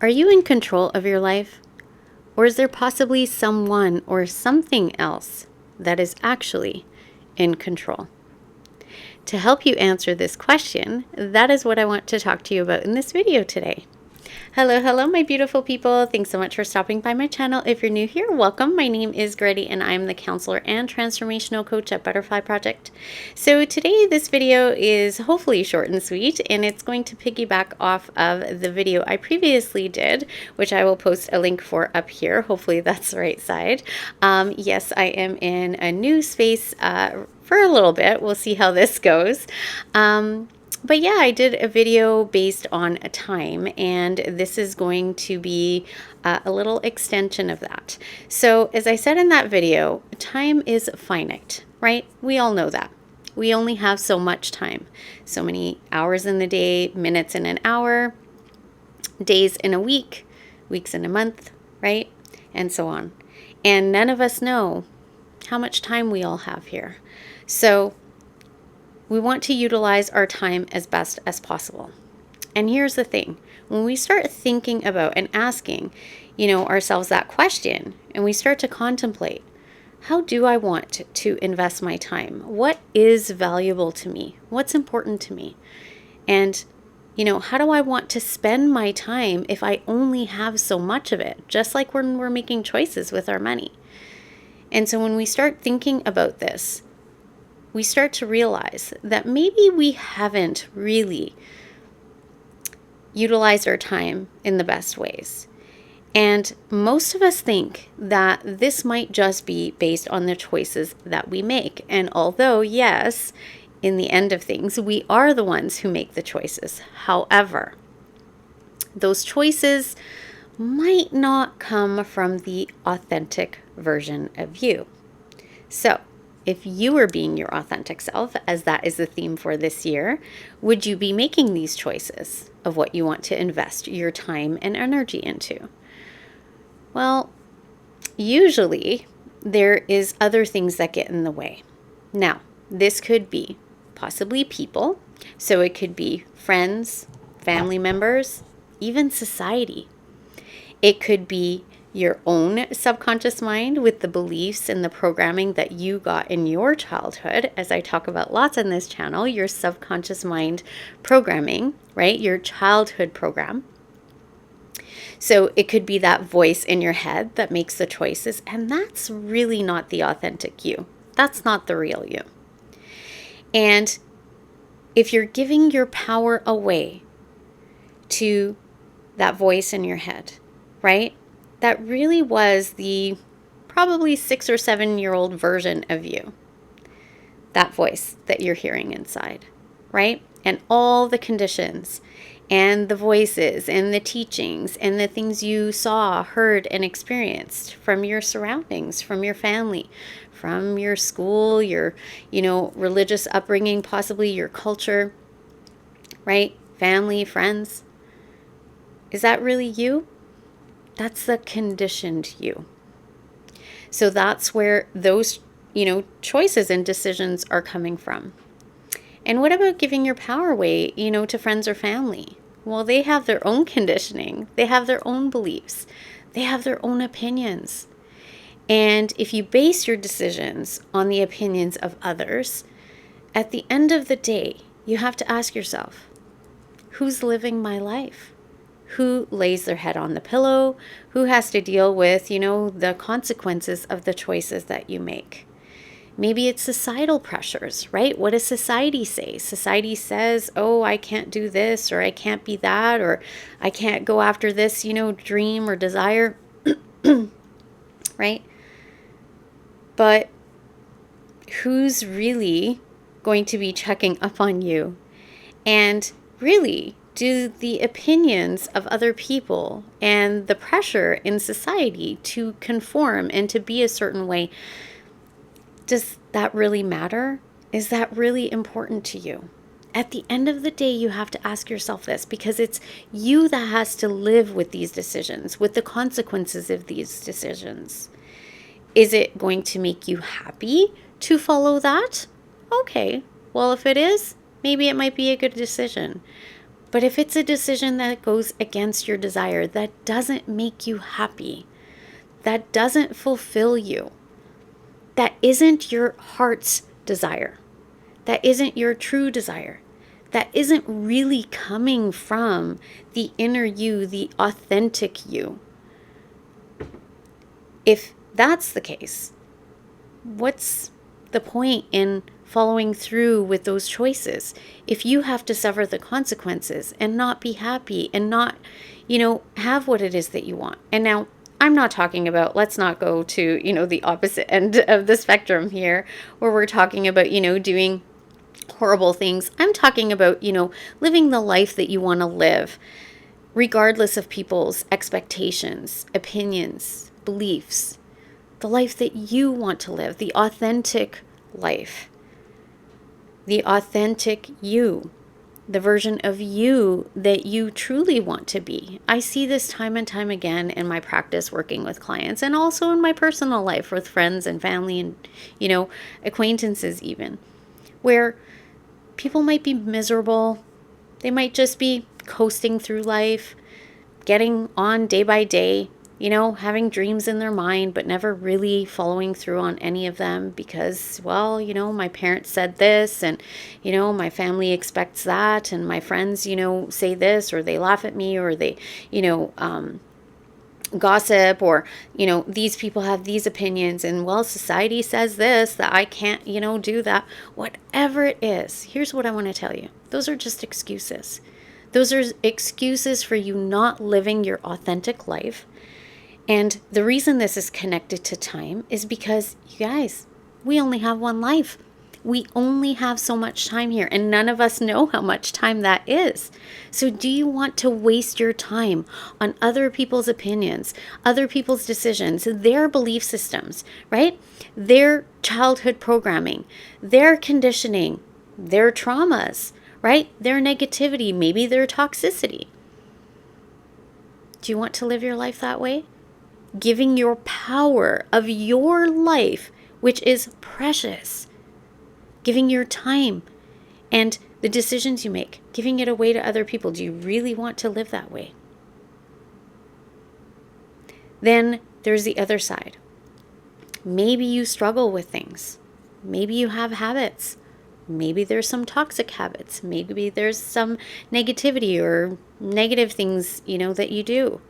Are you in control of your life? Or is there possibly someone or something else that is actually in control? To help you answer this question, that is what I want to talk to you about in this video today. Hello, my beautiful people. Thanks so much for stopping by my channel. If you're new here, welcome. My name is Grady and I'm the counselor and transformational coach at Butterfly Project. So today this video is hopefully short and sweet, and it's going to piggyback off of the video I previously did, which I will post a link for up here. Hopefully that's the right side. Yes, I am in a new space for a little bit. We'll see how this goes. But yeah, I did a video based on a time, and this is going to be a little extension of that. So as I said in that video, time is finite, right? We all know that. We only have so much time, so many hours in the day, minutes in an hour, days in a week, weeks in a month, right? And so on. And none of us know how much time we all have here. So we want to utilize our time as best as possible. And here's the thing. When we start thinking about and asking, ourselves that question, and we start to contemplate, how do I want to invest my time? What is valuable to me? What's important to me? And, how do I want to spend my time if I only have so much of it? Just like when we're making choices with our money. And so when we start thinking about this, we start to realize that maybe we haven't really utilized our time in the best ways. And most of us think that this might just be based on the choices that we make. And although, yes, in the end of things, we are the ones who make the choices. However, those choices might not come from the authentic version of you. So, if you were being your authentic self, as that is the theme for this year, would you be making these choices of what you want to invest your time and energy into? Well, usually there is other things that get in the way. Now, this could be possibly people. So it could be friends, family members, even society. It could be your own subconscious mind with the beliefs and the programming that you got in your childhood, as I talk about lots on this channel, your subconscious mind programming, right? Your childhood program. So it could be that voice in your head that makes the choices, and that's really not the authentic you. That's not the real you. And if you're giving your power away to that voice in your head, right? That really was the probably 6 or 7-year-old version of you. That voice that you're hearing inside, right? And all the conditions and the voices and the teachings and the things you saw, heard, and experienced from your surroundings, from your family, from your school, your, religious upbringing, possibly your culture, right? Family, friends. Is that really you? That's the conditioned you. So that's where those, choices and decisions are coming from. And what about giving your power away, to friends or family? Well, they have their own conditioning. They have their own beliefs. They have their own opinions. And if you base your decisions on the opinions of others, at the end of the day, you have to ask yourself, who's living my life? Who lays their head on the pillow? Who has to deal with, the consequences of the choices that you make? Maybe it's societal pressures, right? What does society say? Society says, oh, I can't do this, or I can't be that, or I can't go after this, dream or desire, right? But who's really going to be checking up on you? And really, do the opinions of other people and the pressure in society to conform and to be a certain way, does that really matter? Is that really important to you? At the end of the day, you have to ask yourself this, because it's you that has to live with these decisions, with the consequences of these decisions. Is it going to make you happy to follow that? Okay, well, if it is, maybe it might be a good decision. But if it's a decision that goes against your desire, that doesn't make you happy, that doesn't fulfill you, that isn't your heart's desire, that isn't your true desire, that isn't really coming from the inner you, the authentic you. If that's the case, what's the point in following through with those choices if you have to suffer the consequences and not be happy and not, have what it is that you want? And now, I'm not talking about, let's not go to, the opposite end of the spectrum here, where we're talking about, doing horrible things. I'm talking about, living the life that you want to live, regardless of people's expectations, opinions, beliefs, the life that you want to live, the authentic life, the authentic you, the version of you that you truly want to be. I see this time and time again in my practice working with clients, and also in my personal life with friends and family and, acquaintances even, where people might be miserable. They might just be coasting through life, getting on day by day, having dreams in their mind, but never really following through on any of them because, well, my parents said this and, my family expects that. And my friends, say this, or they laugh at me, or they, gossip, or, these people have these opinions, and, well, society says this, that I can't, do that. Whatever it is, here's what I want to tell you. Those are just excuses. Those are excuses for you not living your authentic life. And the reason this is connected to time is because, you guys, we only have one life. We only have so much time here, and none of us know how much time that is. So do you want to waste your time on other people's opinions, other people's decisions, their belief systems, right? Their childhood programming, their conditioning, their traumas, right? Their negativity, maybe their toxicity. Do you want to live your life that way? Giving your power of your life, which is precious, giving your time and the decisions you make, giving it away to other people. Do you really want to live that way? Then there's the other side. Maybe you struggle with things. Maybe you have habits. Maybe there's some toxic habits. Maybe there's some negativity or negative things, that you do.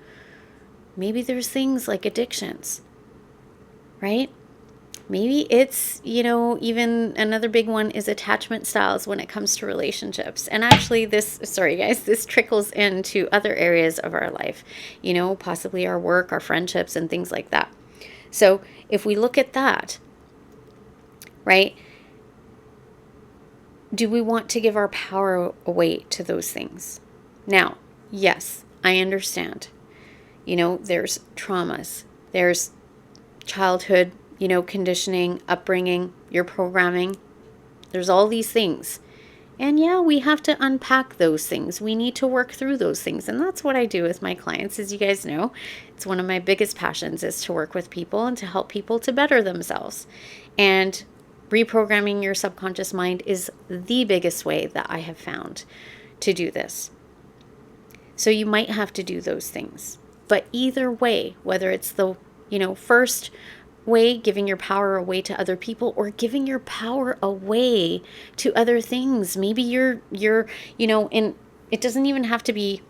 Maybe there's things like addictions, right? Maybe it's, even another big one is attachment styles when it comes to relationships. And actually this trickles into other areas of our life, possibly our work, our friendships, and things like that. So if we look at that, right, do we want to give our power away to those things? Now, yes, I understand. There's traumas, there's childhood, conditioning, upbringing, your programming. There's all these things. And yeah, we have to unpack those things. We need to work through those things. And that's what I do with my clients. As you guys know, it's one of my biggest passions is to work with people and to help people to better themselves. And reprogramming your subconscious mind is the biggest way that I have found to do this. So you might have to do those things. But either way, whether it's the, first way, giving your power away to other people, or giving your power away to other things. Maybe you're, and it doesn't even have to be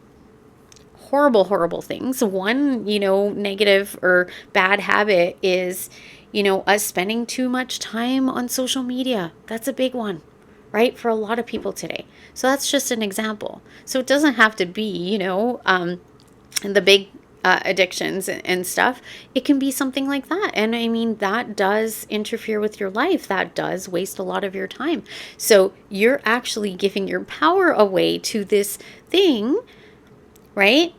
horrible things. One, negative or bad habit is, us spending too much time on social media. That's a big one, right? For a lot of people today. So that's just an example. So it doesn't have to be, the big addictions and stuff. It can be something like that. And I mean, that does interfere with your life. That does waste a lot of your time. So you're actually giving your power away to this thing, right?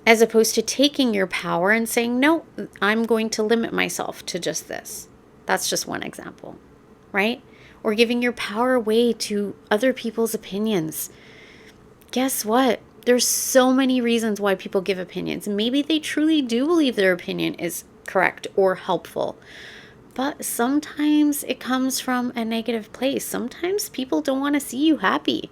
As opposed to taking your power and saying, no, I'm going to limit myself to just this. That's just one example, right? Or giving your power away to other people's opinions. Guess what? There's so many reasons why people give opinions. Maybe they truly do believe their opinion is correct or helpful. But sometimes it comes from a negative place. Sometimes people don't want to see you happy.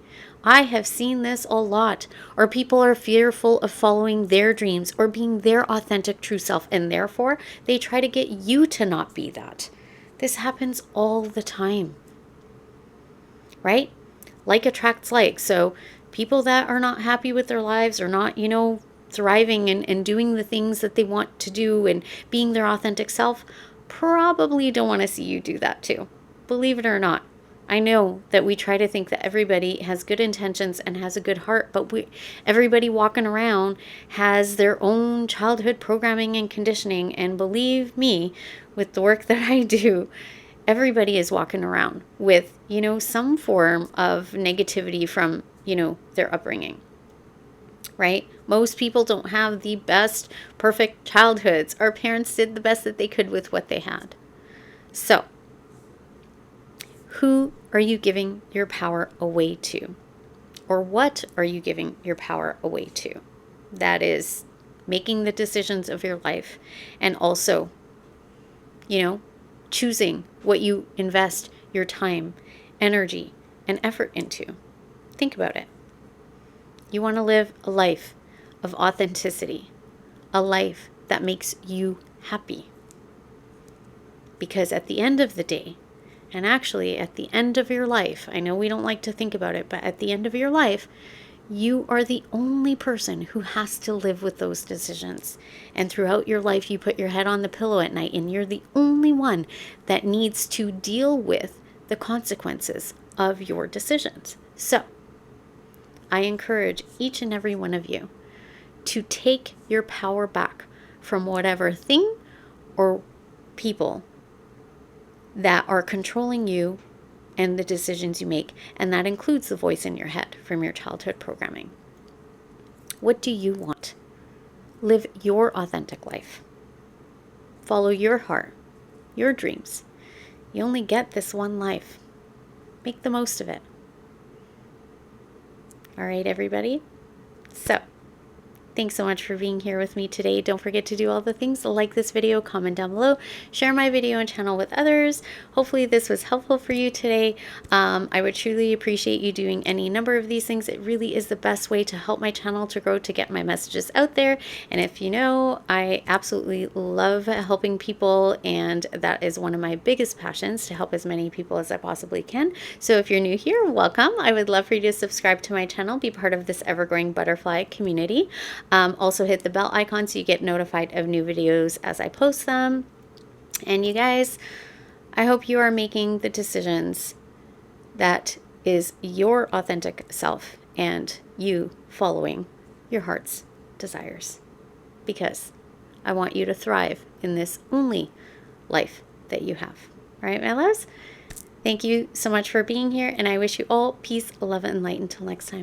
I have seen this a lot. Or people are fearful of following their dreams or being their authentic true self, and therefore they try to get you to not be that. This happens all the time, right? Like attracts like. So people that are not happy with their lives or not, thriving and doing the things that they want to do and being their authentic self probably don't want to see you do that too. Believe it or not. I know that we try to think that everybody has good intentions and has a good heart, but everybody walking around has their own childhood programming and conditioning. And believe me, with the work that I do, everybody is walking around with, some form of negativity from, their upbringing, right? Most people don't have the best, perfect childhoods. Our parents did the best that they could with what they had. So, who are you giving your power away to? Or what are you giving your power away to? That is making the decisions of your life and also, choosing what you invest your time, energy, and effort into. Think about it. You want to live a life of authenticity, a life that makes you happy. Because at the end of the day, and actually at the end of your life, I know we don't like to think about it, but at the end of your life, you are the only person who has to live with those decisions. And throughout your life, you put your head on the pillow at night, and you're the only one that needs to deal with the consequences of your decisions. So, I encourage each and every one of you to take your power back from whatever thing or people that are controlling you and the decisions you make. And that includes the voice in your head from your childhood programming. What do you want? Live your authentic life. Follow your heart, your dreams. You only get this one life. Make the most of it. All right, everybody. So, thanks so much for being here with me today. Don't forget to do all the things. Like this video, comment down below, share my video and channel with others. Hopefully this was helpful for you today. I would truly appreciate you doing any number of these things. It really is the best way to help my channel to grow, to get my messages out there. And if you know, I absolutely love helping people, and that is one of my biggest passions, to help as many people as I possibly can. So if you're new here, welcome. I would love for you to subscribe to my channel, be part of this ever-growing butterfly community. Also hit the bell icon so you get notified of new videos as I post them. And you guys, I hope you are making the decisions that is your authentic self and you following your heart's desires. Because I want you to thrive in this only life that you have. All right, my loves? Thank you so much for being here, and I wish you all peace, love, and light until next time.